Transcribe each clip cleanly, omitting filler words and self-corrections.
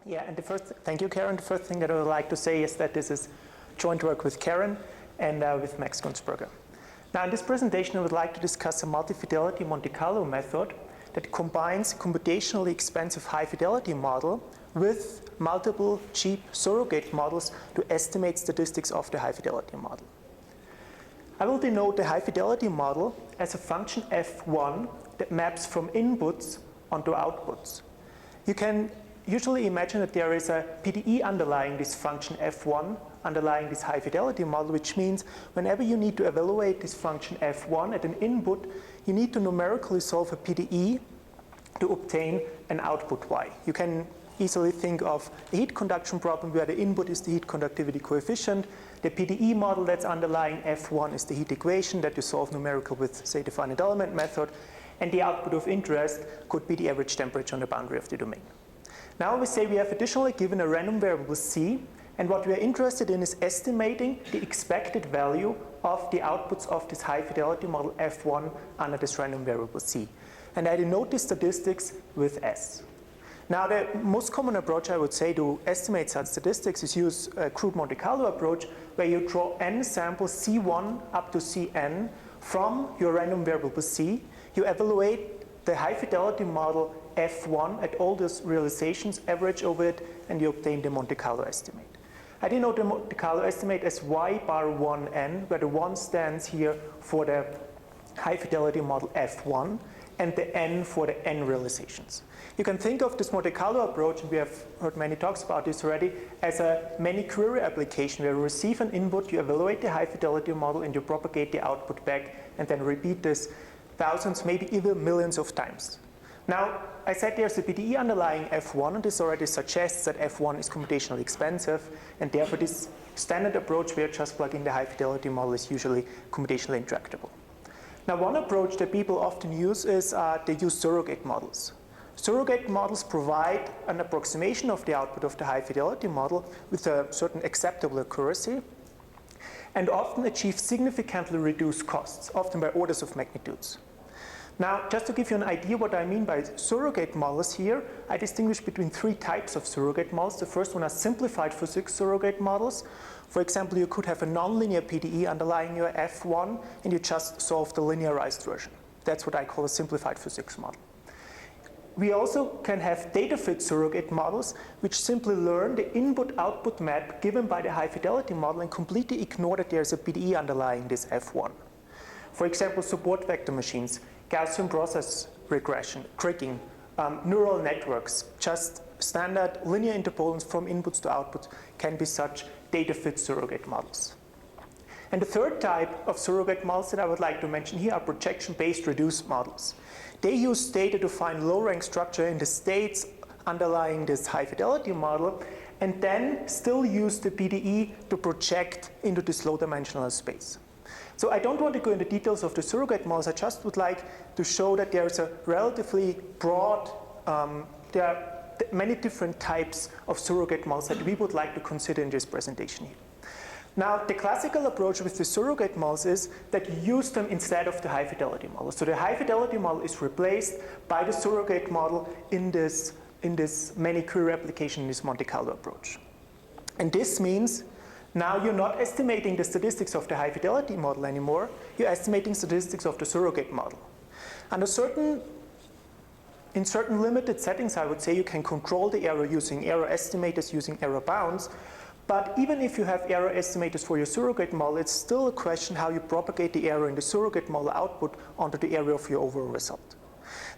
Yeah, and thank you, Karen. The first thing that I would like to say is that this is joint work with Karen and with Max Gunzberger. Now, in this presentation, I would like to discuss a multi-fidelity Monte Carlo method that combines computationally expensive high-fidelity model with multiple cheap surrogate models to estimate statistics of the high-fidelity model. I will denote the high-fidelity model as a function f1 that maps from inputs onto outputs. You can usually imagine that there is a PDE underlying this function f1, underlying this high-fidelity model, which means whenever you need to evaluate this function f1 at an input, you need to numerically solve a PDE to obtain an output y. You can easily think of a heat conduction problem where the input is the heat conductivity coefficient. The PDE model that's underlying f1 is the heat equation that you solve numerical with, say, the finite element method. And the output of interest could be the average temperature on the boundary of the domain. Now we say we have additionally given a random variable c, and what we are interested in is estimating the expected value of the outputs of this high fidelity model f1 under this random variable c. And I denote the statistics with s. Now the most common approach I would say to estimate such statistics is use a crude Monte Carlo approach where you draw n samples c1 up to cn from your random variable c. You evaluate the high fidelity model f1 at all those realizations, average over it, and you obtain the Monte Carlo estimate. I denote the Monte Carlo estimate as y bar 1n, where the 1 stands here for the high fidelity model f1 and the n for the n realizations. You can think of this Monte Carlo approach, and we have heard many talks about this already, as a many query application where you receive an input, you evaluate the high fidelity model, and you propagate the output back, and then repeat this thousands, maybe even millions of times. Now, I said there's a PDE underlying f1, and this already suggests that f1 is computationally expensive, and therefore this standard approach where you just plug in the high fidelity model is usually computationally intractable. Now, one approach that people often use is they use surrogate models. Surrogate models provide an approximation of the output of the high fidelity model with a certain acceptable accuracy, and often achieve significantly reduced costs, often by orders of magnitudes. Now, just to give you an idea what I mean by surrogate models here, I distinguish between 3 types of surrogate models. The first one are simplified physics surrogate models. For example, you could have a nonlinear PDE underlying your f1, and you just solve the linearized version. That's what I call a simplified physics model. We also can have data fit surrogate models, which simply learn the input-output map given by the high-fidelity model and completely ignore that there's a PDE underlying this f1. For example, support vector machines, Gaussian process regression, kriging, neural networks, just standard linear interpolants from inputs to outputs can be such data fit surrogate models. And the third type of surrogate models that I would like to mention here are projection-based reduced models. They use data to find low-rank structure in the states underlying this high-fidelity model, and then still use the PDE to project into this low-dimensional space. So I don't want to go into details of the surrogate models. I just would like to show that there's a relatively broad, there are many different types of surrogate models that we would like to consider in this presentation here. Now, the classical approach with the surrogate models is that you use them instead of the high-fidelity model. So the high-fidelity model is replaced by the surrogate model in this many query application in this Monte Carlo approach. And this means now you're not estimating the statistics of the high-fidelity model anymore. You're estimating statistics of the surrogate model. In certain limited settings, I would say you can control the error using error estimators, using error bounds. But even if you have error estimators for your surrogate model, it's still a question how you propagate the error in the surrogate model output onto the area of your overall result.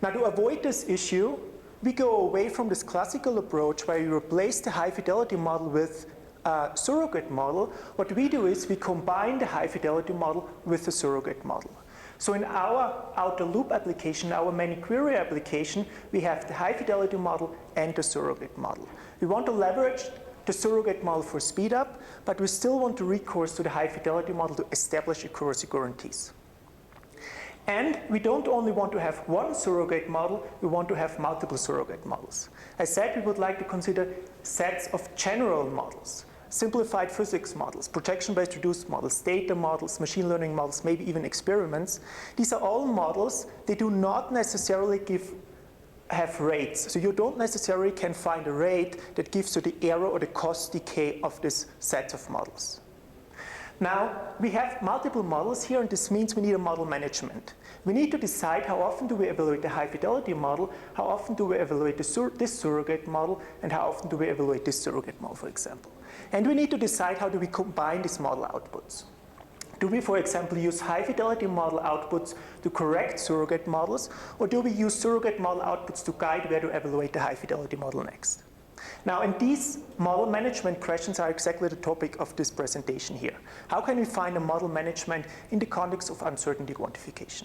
Now, to avoid this issue, we go away from this classical approach where you replace the high-fidelity model with a surrogate model. What we do is we combine the high-fidelity model with the surrogate model. So in our outer loop application, our many query application, we have the high-fidelity model and the surrogate model. We want to leverage the surrogate model for speed up, but we still want to recourse to the high-fidelity model to establish accuracy guarantees. And we don't only want to have one surrogate model, we want to have multiple surrogate models. I said we would like to consider sets of general models, simplified physics models, projection-based reduced models, data models, machine learning models, maybe even experiments. These are all models. They do not necessarily give have rates. So you don't necessarily can find a rate that gives you the error or the cost decay of this set of models. Now, we have multiple models here, and this means we need a model management. We need to decide how often do we evaluate the high fidelity model, how often do we evaluate this surrogate model, and how often do we evaluate this surrogate model, for example. And we need to decide how do we combine these model outputs. Do we, for example, use high fidelity model outputs to correct surrogate models, or do we use surrogate model outputs to guide where to evaluate the high fidelity model next? Now, and these model management questions are exactly the topic of this presentation here. How can we find a model management in the context of uncertainty quantification?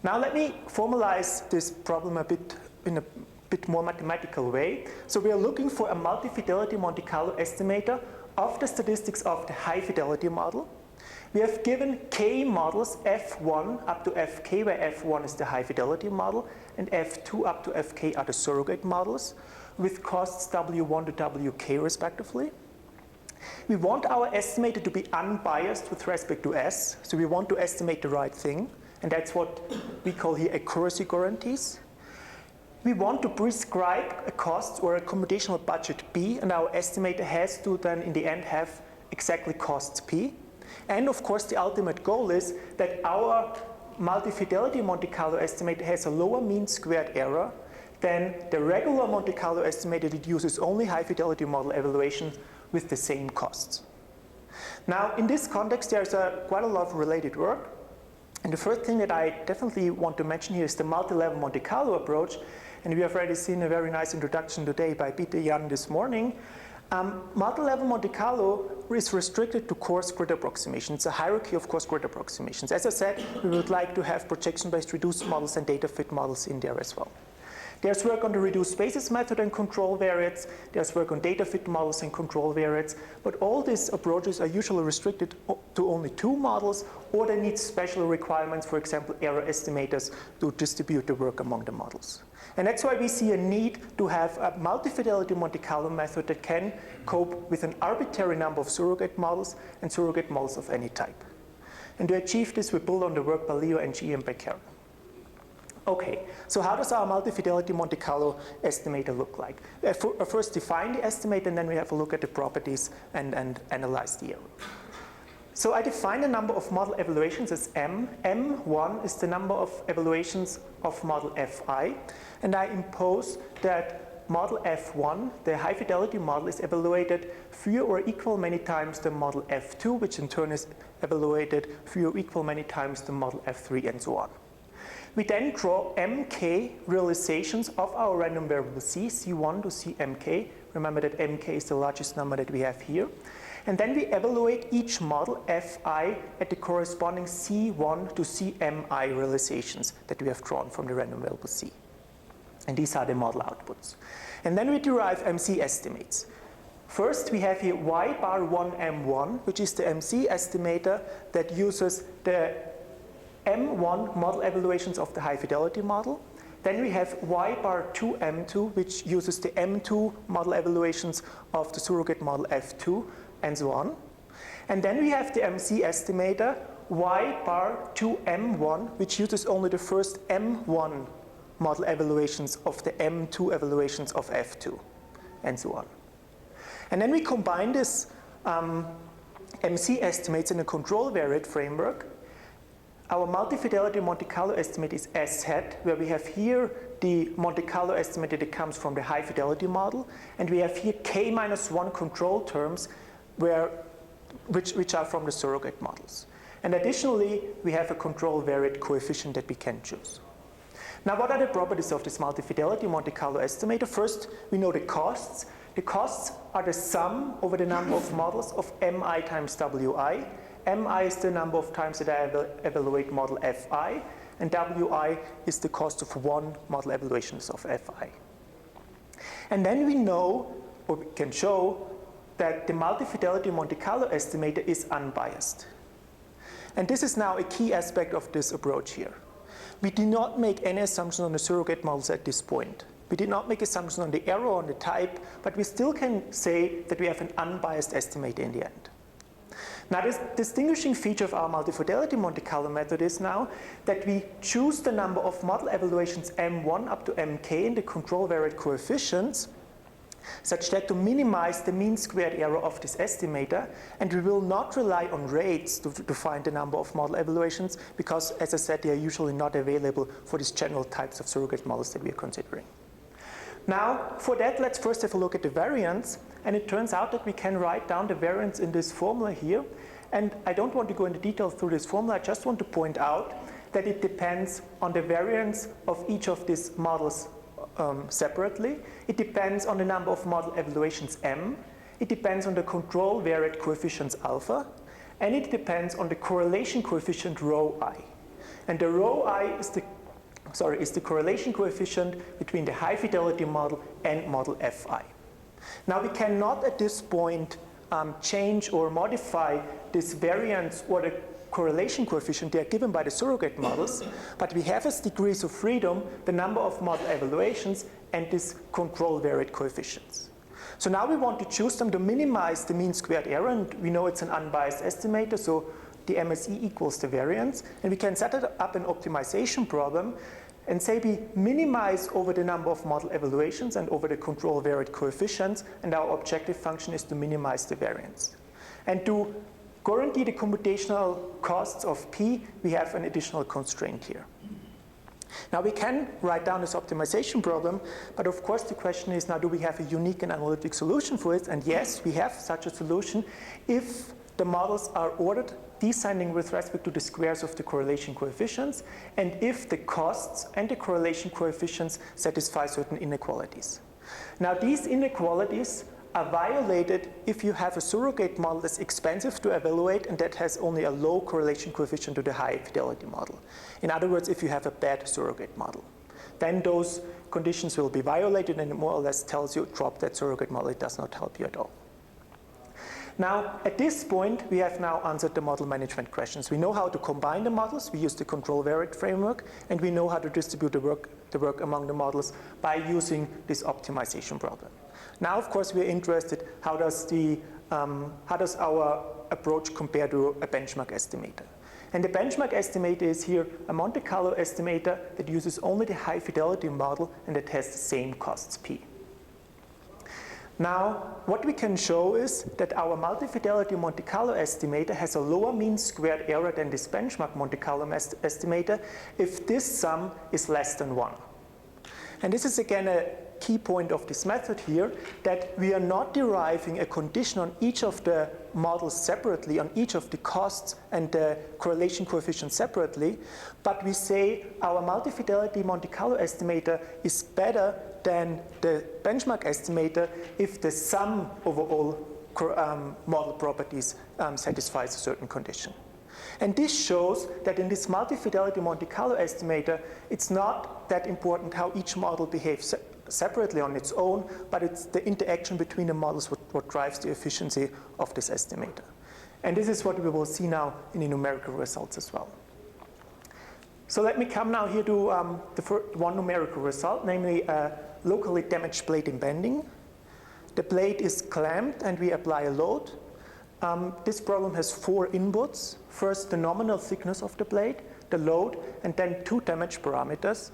Now, let me formalize this problem in a bit more mathematical way. So we are looking for a multi-fidelity Monte Carlo estimator of the statistics of the high fidelity model. We have given k models, f1 up to fk, where f1 is the high fidelity model, and f2 up to fk are the surrogate models, with costs w1 to wk respectively. We want our estimator to be unbiased with respect to s, so we want to estimate the right thing, and that's what we call here accuracy guarantees. We want to prescribe a cost or a computational budget p, and our estimator has to then in the end have exactly costs p. And of course, the ultimate goal is that our multi-fidelity Monte Carlo estimator has a lower mean squared error than the regular Monte Carlo estimator that uses only high fidelity model evaluation with the same costs. Now, in this context, there's quite a lot of related work. And the first thing that I definitely want to mention here is the multi-level Monte Carlo approach. And we have already seen a very nice introduction today by Peter Jan this morning. Multi-level Monte Carlo is restricted to coarse grid approximations. It's a hierarchy of coarse grid approximations. As I said, we would like to have projection-based reduced models and data fit models in there as well. There's work on the reduced spaces method and control variates. There's work on data fit models and control variates. But all these approaches are usually restricted to only 2 models, or they need special requirements, for example, error estimators to distribute the work among the models. And that's why we see a need to have a multi-fidelity Monte Carlo method that can cope with an arbitrary number of surrogate models and surrogate models of any type. And to achieve this, we build on the work by Leo and G and by Karen. Okay, so how does our multi-fidelity Monte Carlo estimator look like? First define the estimate, and then we have a look at the properties and analyze the error. So I define the number of model evaluations as m. m1 is the number of evaluations of model fi, and I impose that model f1, the high fidelity model, is evaluated fewer or equal many times the model f2, which in turn is evaluated fewer or equal many times the model f3, and so on. We then draw mk realizations of our random variable c, c1 to cmk. Remember that mk is the largest number that we have here. And then we evaluate each model fi at the corresponding c1 to cmi realizations that we have drawn from the random variable c. And these are the model outputs. And then we derive MC estimates. First, we have here y bar 1 m1, which is the MC estimator that uses the m1 model evaluations of the high fidelity model. Then we have y bar 2 m2, which uses the m2 model evaluations of the surrogate model f2, and so on. And then we have the MC estimator y bar 2 m1, which uses only the first m1 model evaluations of the m2 evaluations of f2, and so on. And then we combine this MC estimates in a control variate framework. Our multi-fidelity Monte Carlo estimate is S hat, where we have here the Monte Carlo estimate that comes from the high fidelity model, and we have here k-1 control terms which are from the surrogate models. And additionally, we have a control variate coefficient that we can choose. Now, what are the properties of this multi-fidelity Monte Carlo estimator? First, we know the costs. The costs are the sum over the number of models of mi times wi. Mi is the number of times that I evaluate model fi, and wi is the cost of one model evaluations of fi. And then we know, or we can show, that the multi-fidelity Monte Carlo estimator is unbiased. And this is now a key aspect of this approach here. We did not make any assumptions on the surrogate models at this point. We did not make assumptions on the error, on the type, but we still can say that we have an unbiased estimator in the end. Now, this distinguishing feature of our multifidelity Monte Carlo method is now that we choose the number of model evaluations M1 up to Mk in the control variate coefficients such that to minimize the mean squared error of this estimator, and we will not rely on rates to find the number of model evaluations because, as I said, they are usually not available for these general types of surrogate models that we are considering. Now, for that, let's first have a look at the variance, and it turns out that we can write down the variance in this formula here, and I don't want to go into detail through this formula, I just want to point out that it depends on the variance of each of these models separately. It depends on the number of model evaluations M, it depends on the control variate coefficients alpha, and it depends on the correlation coefficient rho I. And the rho I is the correlation coefficient between the high fidelity model and model Fi. Now we cannot at this point change or modify this variance or the correlation coefficient. They are given by the surrogate models, but we have as degrees of freedom the number of model evaluations and this control variate coefficients. So now we want to choose them to minimize the mean squared error, and we know it's an unbiased estimator, so the MSE equals the variance, and we can set up an optimization problem and say we minimize over the number of model evaluations and over the control variate coefficients, and our objective function is to minimize the variance. And to guarantee the computational costs of P, we have an additional constraint here. Now we can write down this optimization problem, but of course the question is now, do we have a unique and analytic solution for it? And yes, we have such a solution if the models are ordered descending with respect to the squares of the correlation coefficients, and if the costs and the correlation coefficients satisfy certain inequalities. Now these inequalities are violated if you have a surrogate model that's expensive to evaluate and that has only a low correlation coefficient to the high fidelity model. In other words, if you have a bad surrogate model, then those conditions will be violated, and it more or less tells you drop that surrogate model, it does not help you at all. Now, at this point, we have now answered the model management questions. We know how to combine the models, we use the control variate framework, and we know how to distribute the work among the models by using this optimization problem. Now, of course, we're interested, how does our approach compare to a benchmark estimator? And the benchmark estimator is here a Monte Carlo estimator that uses only the high fidelity model and that has the same costs P. Now, what we can show is that our multifidelity Monte Carlo estimator has a lower mean squared error than this benchmark Monte Carlo estimator if this sum is less than 1. And this is again a key point of this method here, that we are not deriving a condition on each of the models separately, on each of the costs and the correlation coefficients separately, but we say our multifidelity Monte Carlo estimator is better than the benchmark estimator if the sum over all model properties satisfies a certain condition. And this shows that in this multifidelity Monte Carlo estimator, it's not that important how each model behaves separately on its own, but it's the interaction between the models what drives the efficiency of this estimator. And this is what we will see now in the numerical results as well. So let me come now here to the first one numerical result, namely a locally damaged blade in bending. The blade is clamped and we apply a load. This problem has 4 inputs. First, the nominal thickness of the blade, the load, and then 2 damage parameters.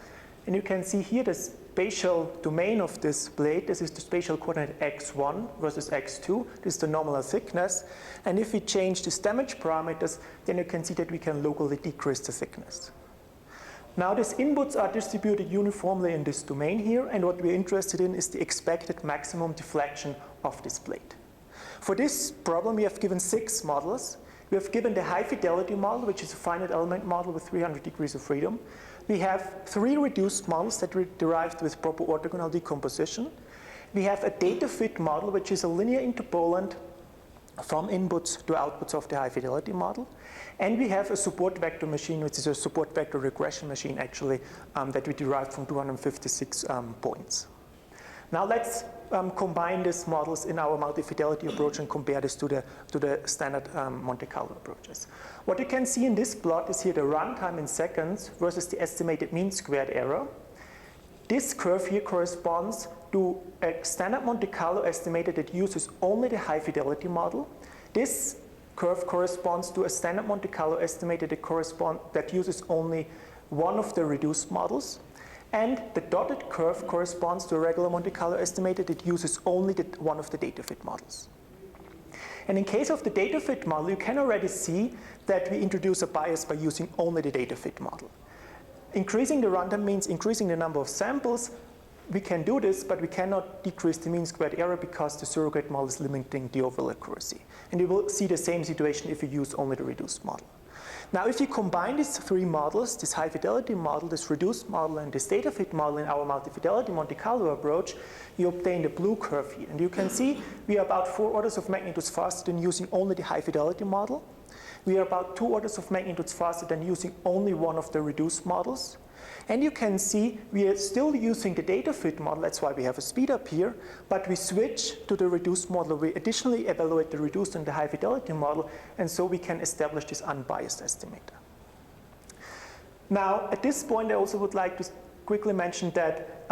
And you can see here the spatial domain of this blade. This is the spatial coordinate x1 versus x2. This is the nominal thickness. And if we change these damage parameters, then you can see that we can locally decrease the thickness. Now these inputs are distributed uniformly in this domain here, and what we're interested in is the expected maximum deflection of this blade. For this problem, we have given 6 models. We have given the high fidelity model, which is a finite element model with 300 degrees of freedom. We have 3 reduced models that were derived with proper orthogonal decomposition. We have a data fit model, which is a linear interpolant from inputs to outputs of the high fidelity model. And we have a support vector machine, which is a support vector regression machine actually, that we derived from 256 points. Now let's combine these models in our multi-fidelity approach and compare this to the standard Monte Carlo approaches. What you can see in this plot is here the runtime in seconds versus the estimated mean squared error. This curve here corresponds to a standard Monte Carlo estimator that uses only the high fidelity model. This curve corresponds to a standard Monte Carlo estimator that uses only one of the reduced models. And the dotted curve corresponds to a regular Monte Carlo estimator that uses only one of the data fit models. And in case of the data fit model, you can already see that we introduce a bias by using only the data fit model. Increasing the runtime means increasing the number of samples. We can do this, but we cannot decrease the mean squared error because the surrogate model is limiting the overall accuracy. And you will see the same situation if you use only the reduced model. Now, if you combine these three models, this high fidelity model, this reduced model, and this data fit model in our multifidelity Monte Carlo approach, you obtain the blue curve here. And you can see we are about 4 orders of magnitudes faster than using only the high fidelity model. We are about 2 orders of magnitudes faster than using only one of the reduced models. And you can see we are still using the data fit model, that's why we have a speed up here, but we switch to the reduced model. We additionally evaluate the reduced and the high fidelity model, and so we can establish this unbiased estimator. Now, at this point, I also would like to quickly mention that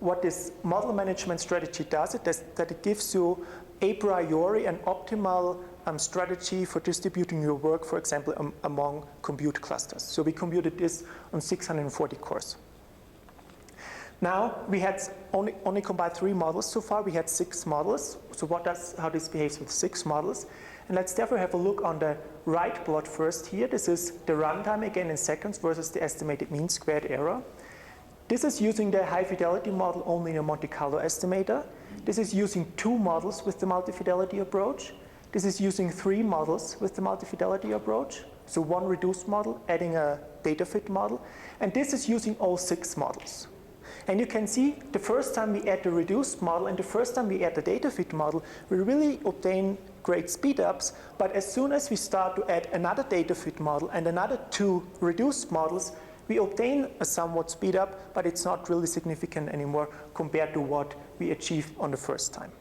what this model management strategy does is that it gives you a priori an optimal strategy for distributing your work, for example, among compute clusters. So we computed this on 640 cores. Now, we had only combined 3 models so far. We had 6 models. So how this behaves with 6 models. And let's therefore have a look on the right plot first here. This is the runtime again in seconds versus the estimated mean squared error. This is using the high fidelity model only in a Monte Carlo estimator. This is using 2 models with the multi-fidelity approach. This is using 3 models with the multi-fidelity approach. So 1 reduced model, adding a data fit model. And this is using all 6 models. And you can see the first time we add the reduced model and the first time we add the data fit model, we really obtain great speed ups. But as soon as we start to add another data fit model and another 2 reduced models, we obtain a somewhat speed up, but it's not really significant anymore compared to what we achieved on the first time.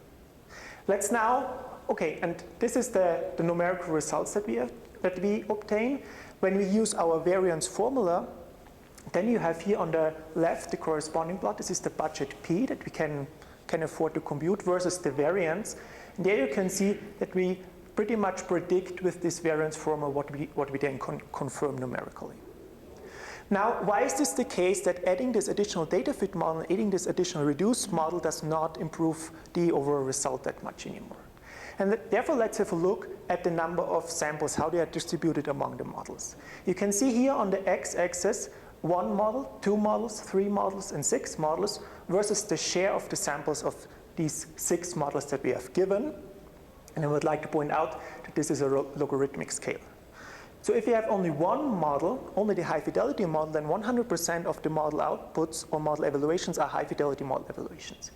Let's now, okay, and this is the numerical results that we obtain. When we use our variance formula, then you have here on the left the corresponding plot. This is the budget P that we can afford to compute versus the variance. And there you can see that we pretty much predict with this variance formula what we then confirm numerically. Now, why is this the case that adding this additional data fit model and adding this additional reduced model does not improve the overall result that much anymore? And therefore, let's have a look at the number of samples, how they are distributed among the models. You can see here on the x-axis, 1 model, 2 models, 3 models, and 6 models versus the share of the samples of these 6 models that we have given. And I would like to point out that this is a logarithmic scale. So if you have only 1 model, only the high fidelity model, then 100% of the model outputs or model evaluations are high fidelity model evaluations.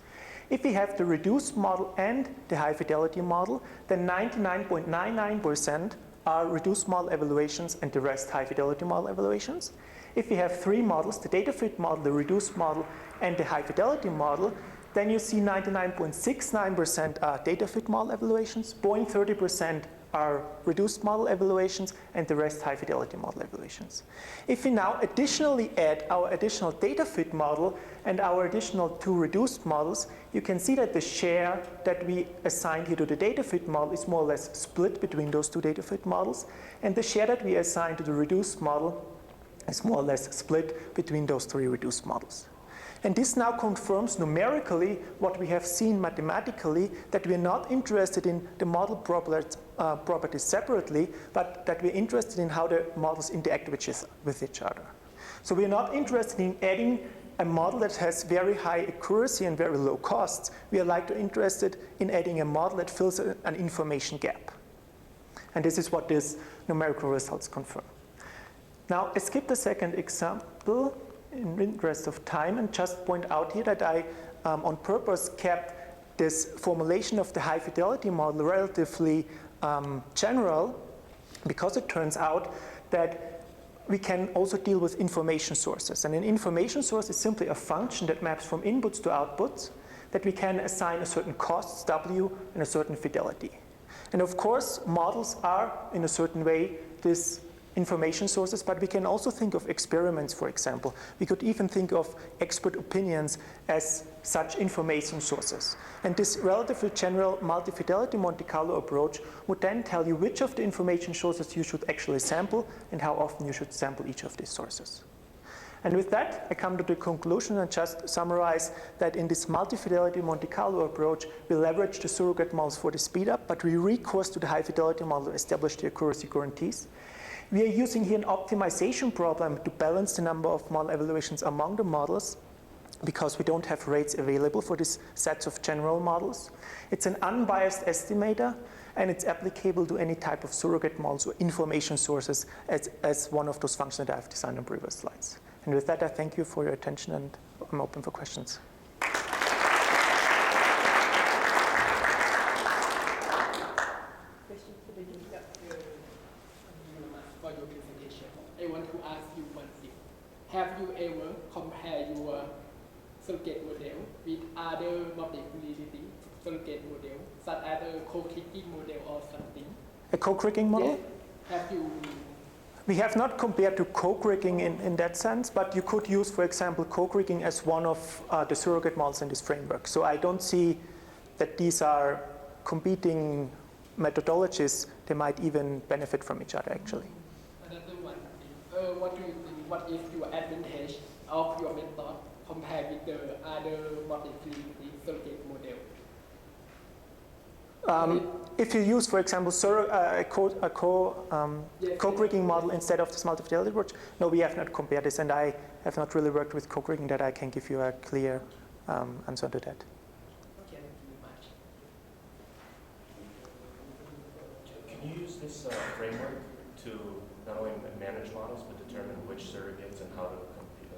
If we have the reduced model and the high fidelity model, then 99.99% are reduced model evaluations and the rest high fidelity model evaluations. If we have 3 models, the data fit model, the reduced model, and the high fidelity model, then you see 99.69% are data fit model evaluations, 0.30% are reduced model evaluations, and the rest high fidelity model evaluations. If we now additionally add our additional data fit model and our additional 2 reduced models, you can see that the share that we assigned here to the data fit model is more or less split between those 2 data fit models, and the share that we assign to the reduced model is more or less split between those 3 reduced models. And this now confirms numerically what we have seen mathematically, that we are not interested in the model properties separately, but that we're interested in how the models interact with each other. So we're not interested in adding a model that has very high accuracy and very low costs. We are interested in adding a model that fills an information gap. And this is what these numerical results confirm. Now, I skipped the second example in interest of time and just point out here that I on purpose kept this formulation of the high fidelity model relatively general, because it turns out that we can also deal with information sources. And an information source is simply a function that maps from inputs to outputs that we can assign a certain cost, W, and a certain fidelity. And of course, models are, in a certain way, this information sources, but we can also think of experiments, for example. We could even think of expert opinions as such information sources. And this relatively general multi-fidelity Monte Carlo approach would then tell you which of the information sources you should actually sample and how often you should sample each of these sources. And with that, I come to the conclusion and just summarize that in this multi-fidelity Monte Carlo approach, we leverage the surrogate models for the speed up, but we recourse to the high fidelity model to establish the accuracy guarantees. We are using here an optimization problem to balance the number of model evaluations among the models because we don't have rates available for these sets of general models. It's an unbiased estimator, and it's applicable to any type of surrogate models or information sources as one of those functions that I've designed on previous slides. And with that, I thank you for your attention, and I'm open for questions. Question for the for your presentation. I want to ask you one thing. Have you ever compared your surrogate model with other multifidelity surrogate model, such as a co-kriging model or something? A co-kriging model? Yes. Have you? We have not compared to co-kriging in that sense, but you could use, for example, co-kriging as one of the surrogate models in this framework. So I don't see that these are competing methodologies. They might even benefit from each other, actually. Another one thing. What do you think? What is your advantage of your method compared with the other multifidelity surrogate model? If you use, for example, a co-kriging model instead of this multi-fidelity approach, no, we have not compared this, and I have not really worked with co-kriging that I can give you a clear answer to that. Okay, thank you very much. Can you use this framework to not only manage models, but determine which surrogates and how to compute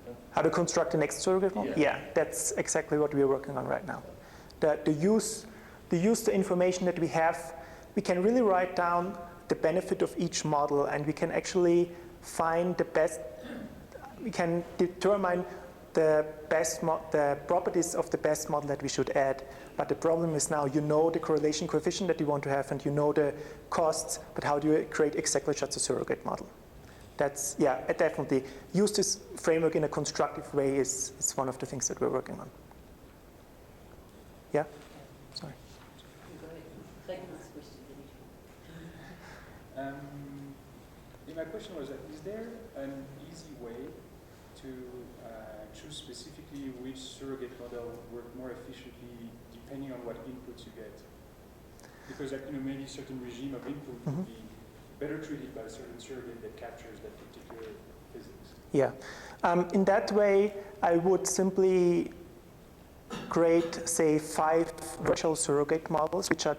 them? How to construct the next surrogate model? Yeah, that's exactly what we are working on right now. To use the information that we have, we can really write down the benefit of each model, and we can actually find the best, we can determine the properties of the best model that we should add. But the problem is now you know the correlation coefficient that you want to have, and you know the costs, but how do you create exactly such a surrogate model? That's, yeah, definitely. Use this framework in a constructive way is one of the things that we're working on. Yeah? Sorry. My question was, is there an easy way to choose specifically which surrogate model would work more efficiently depending on what inputs you get? Because maybe a certain regime of input would be better treated by a certain surrogate that captures that particular physics. Yeah. In that way, I would simply create, say, 5 virtual surrogate models which are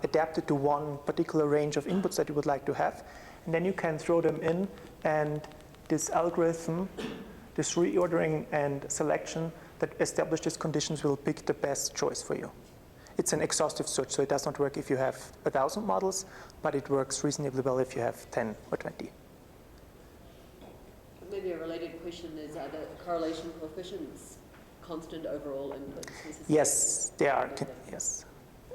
adapted to one particular range of inputs that you would like to have. And then you can throw them in, and this algorithm, this reordering and selection that establish these conditions will pick the best choice for you. It's an exhaustive search, so it does not work if you have 1,000 models, but it works reasonably well if you have 10 or 20. Maybe a related question is, are the correlation coefficients constant overall inputs? Yes, they are. Yes.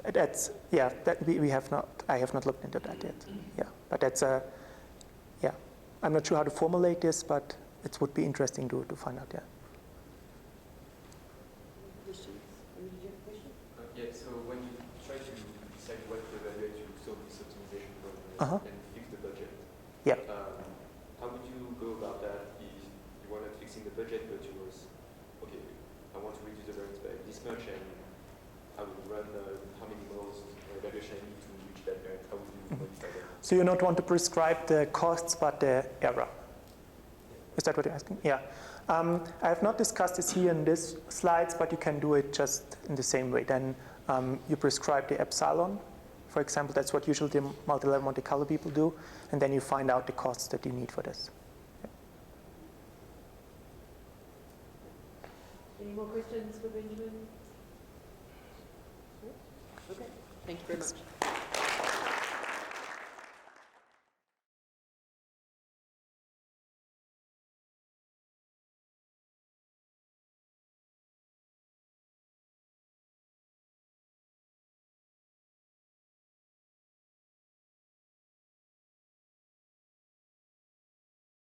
That's, yeah, that we have not, I have not looked into that yet. Yeah, but that's a, yeah. I'm not sure how to formulate this, but it would be interesting to find out, yeah. Questions? Did you have a question? Yeah, so when you try to decide what to evaluate, you solve this optimization problem and fix the budget. Yeah. How would you go about that if you were not fixing the budget, but you was, okay, I want to reduce the variance by this much, and I would run how many models or evaluation I need to reach that variance? How would you modify that? So you don't want to prescribe the costs, but the error. Is that what you're asking? Yeah. I have not discussed this here in these slides, but you can do it just in the same way. Then you prescribe the epsilon. For example, that's what usually the multi-level Monte Carlo people do. And then you find out the costs that you need for this. Yeah. Any more questions for Benjamin? Okay. Thank you very much.